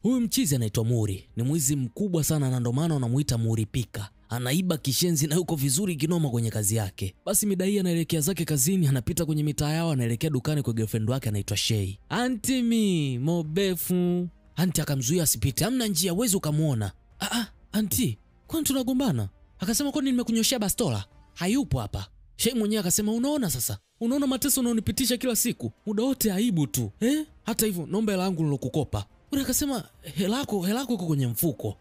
Huyu mchizi anaitwa Muri, ni mwizi mkubwa sana na ndo maana wanamuita Muri Pika. Anaiba kishenzi na yuko vizuri kinoma kwenye kazi yake. Basi mida hii anaelekea zake kazini, anapita kwenye mitaa yao, anaelekea dukani kwa girlfriend wake anaitwa Shei. Anti mi mobefu. Anti akamzuia asipite, hamna njia uwezi ukamuona. Anti, kwani tunagombana? Akasema kwani nimekunyoshia bastola? Hayupo hapa. Shei mwenyewe akasema unaona sasa? Unaona mateso unaonipitisha kila siku? Muda wote aibu tu. Hata hivyo naomba hela yangu nilokukopa. Ule akasema helako iko kwenye mfuko.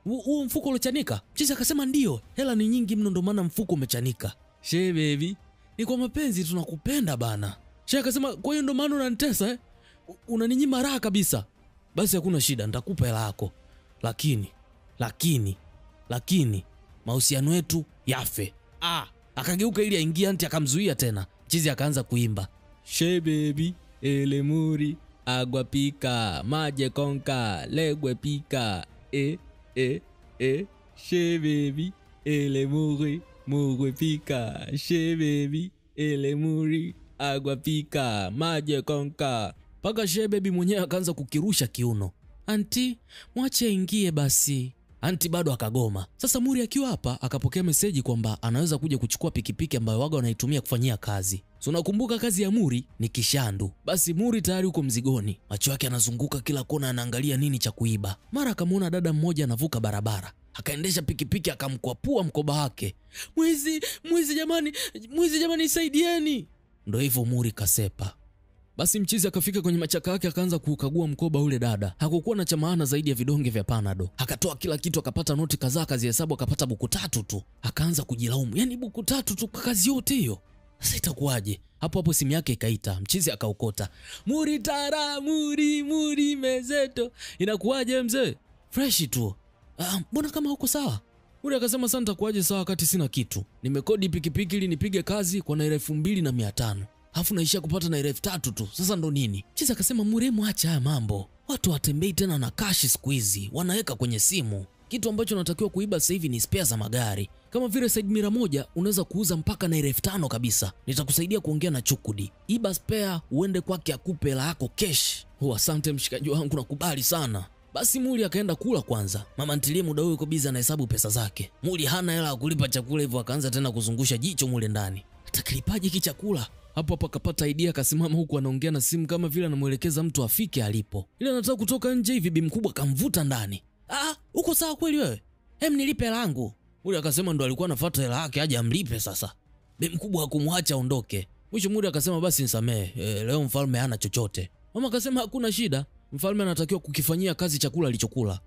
Huo mfuko ulochanika? Mchizi akasema ndio, hela ni nyingi mno ndo maana mfuko umechanika. Shei baby, ni kwa mapenzi tunakupenda bana. Shei akasema kwa hiyo ndo maana unanitesa unaninyima raha kabisa. Basi hakuna shida, nitakupa hela yako. Lakini mahusiano yetu yafe. Akageuka ili aingie, anti akamzuia tena. Mchizi akaanza kuimba. Shei baby, ele muri, agua pika, maje konka, legwe pika. Shei baby, ele muri, mugwe pika. Shei baby, ele muri, agua pika, maje konka. Paka Shei baby mwenyewe akaanza kukirusha kiuno. Anti, mwache ingie basi. Anti bado akagoma. Sasa Muri akiwa hapa akapokea meseji kwamba anaweza kuja kuchukua pikipiki ambayo waga wanaitumia kufanyia kazi. So nakumbuka kazi ya Muri ni kishandu. Basi Muri tayari uko mzigoni. Macho yake yanazunguka kila kona, anaangalia nini cha kuiba. Mara akamuona dada mmoja anavuka barabara. Akaendesha pikipiki akamkwapua mkoba wake. Mwizi jamani, nisaidieni. Ndio hivyo Muri kasepa. Basi mchizi akafika kwenye machaka yake akaanza kukagua mkoba ule dada. Hakukuwa na cha maana zaidi ya vidonge vya Panado. Akatoa kila kitu, akapata noti kadhaa, kazihesabu akapata buku 3 tu. Akaanza kujilaumu. Yaani buku 3 tu kwa kazi yote hiyo. Sasa itakuwaje? Hapo simu yake ikaita. Mchizi akaokota. Muri tara, muri mezeto. Inakuwaje mzee? Fresh tu. Mbona kama huko sawa? Muri akasema sasa nitakuwaje sawa wakati sina kitu. Nimekodi pikipiki ili nipige kazi kwa naira 2500. Alafu naisha kupata naira 3000 tu. Sasa ndo nini? Mchizi akasema Muri, mwacha haya mambo. Watu watembei tena na cash siku hizi, wanaweka kwenye simu. Kitu ambacho natakiwa kuiba sasa hivi ni spare za magari. Kama vile side mirror moja unaweza kuuza mpaka naira 5000 kabisa. Nitakusaidia kuongea na Chukudi. Iba spare uende kwake akupe hela yako cash. Asante mshikaji wangu, nakubali sana. Basi Muri akaenda kula kwanza. Mama ntilie muda huo yuko busy anahesabu pesa zake. Muri hana hela ya kulipa chakula, hivyo akaanza tena kuzungusha jicho mule ndani. Atakilipaje hiki chakula? Hapo akapata idea, akasimama huku anaongea na simu kama vile anamuelekeza mtu afike alipo. Ile anataka kutoka nje hivi, bibi mkubwa akamvuta ndani. Uko sawa kweli wewe? Nilipe hela yangu. Muri akasema ndo alikuwa anafuata hela yake aje amlipe sasa. Bibi mkubwa hakumwacha aondoke. Mwisho Muri akasema basi nisamee, leo mfalme hana chochote. Mama akasema hakuna shida, mfalme anatakiwa kukifanyia kazi chakula alichokula.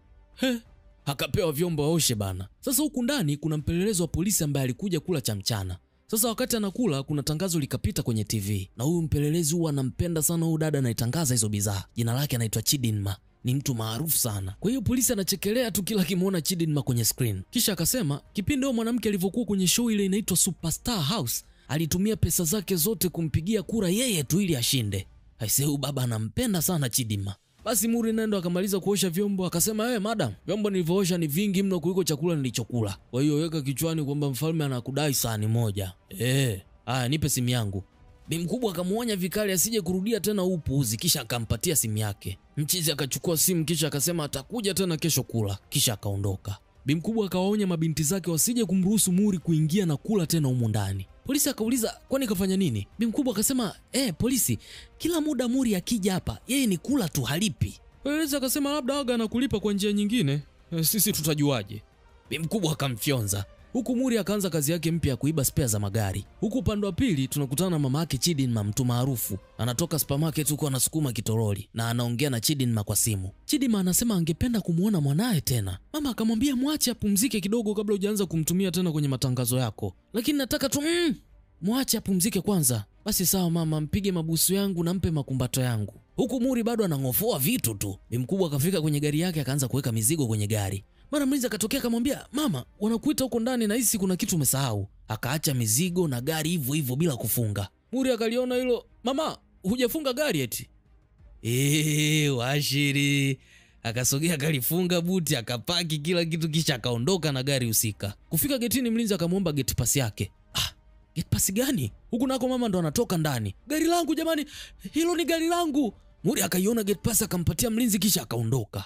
Akapewa vyombo aoshe bana. Sasa huku ndani kuna mpelelezi wa polisi ambaye alikuja kula cha mchana. Sasa wakati anakula kuna tangazo likapita kwenye TV. Na huyu mpelelezi huwa anampenda sana huyu dada anayetangaza hizo bidhaa. Jina lake anaitwa Chidinma. Ni mtu maarufu sana. Kwa hiyo polisi anachekelea tu kila kimuona Chidinma kwenye screen. Kisha akasema kipindi huyo mwanamke alivyokuwa kwenye show ile inaitwa Superstar House, alitumia pesa zake zote kumpigia kura yeye tu ili ashinde. Aisee, huyu baba anampenda sana Chidinma. Basi Muri nendo akamaliza kuosha vyombo, akasema madam, vyombo nilivyoosha ni vingi mno kuliko chakula nilichokula. Kwa hiyo weka kichwani kwamba mfalme anakudai sahani moja. Nipe simu yangu. Bi mkubwa akamuonya vikali asije kurudia tena upuuzi, kisha akampatia simu yake. Mchizi akachukua simu kisha akasema atakuja tena kesho kula, kisha akaondoka. Bi mkubwa akawaonya mabinti zake wasije kumruhusu Muri kuingia na kula tena humo ndani. Polisi akauliza kwani kafanya nini? Bi mkubwa akasema polisi, kila muda Muri akija hapa yeye ni kula tu, halipi. Polisi akasema labda waga anakulipa kwa njia nyingine, sisi tutajuaje? Bi mkubwa akamfyonza. Huku Muri akaanza kazi yake mpya ya kuiba spare za magari. Huku upande wa pili tunakutana na mama yake Chidinma, mtu maarufu. Anatoka supermarket huko anasukuma kitoroli na anaongea na Chidinma kwa simu. Chidinma anasema angependa kumuona mwanae tena. Mama akamwambia mwache apumzike kidogo kabla hujaanza kumtumia tena kwenye matangazo yako. Lakini nataka tu mwache apumzike kwanza. Basi sawa mama, mpige mabusu yangu na mpe makumbato yangu. Huku Muri bado anangofoa vitu tu. Bi mkubwa akafika kwenye gari yake akaanza kuweka mizigo kwenye gari. Mara mlinzi akatokea akamwambia, "Mama, wanakuita huko ndani na hisi kuna kitu umesahau." Akaacha mizigo na gari hivyo hivyo bila kufunga. Muri akaliona hilo, "Mama, hujafunga gari eti?" Washiri. Akasogea akalifunga buti, akapaki kila kitu kisha akaondoka na gari husika. Kufika getini mlinzi akamwomba gate pass yake. Gate pass gani? Huku nako mama ndo anatoka ndani. "Gari langu jamani, hilo ni gari langu." Muri akaiona gate pass akampatia mlinzi kisha akaondoka.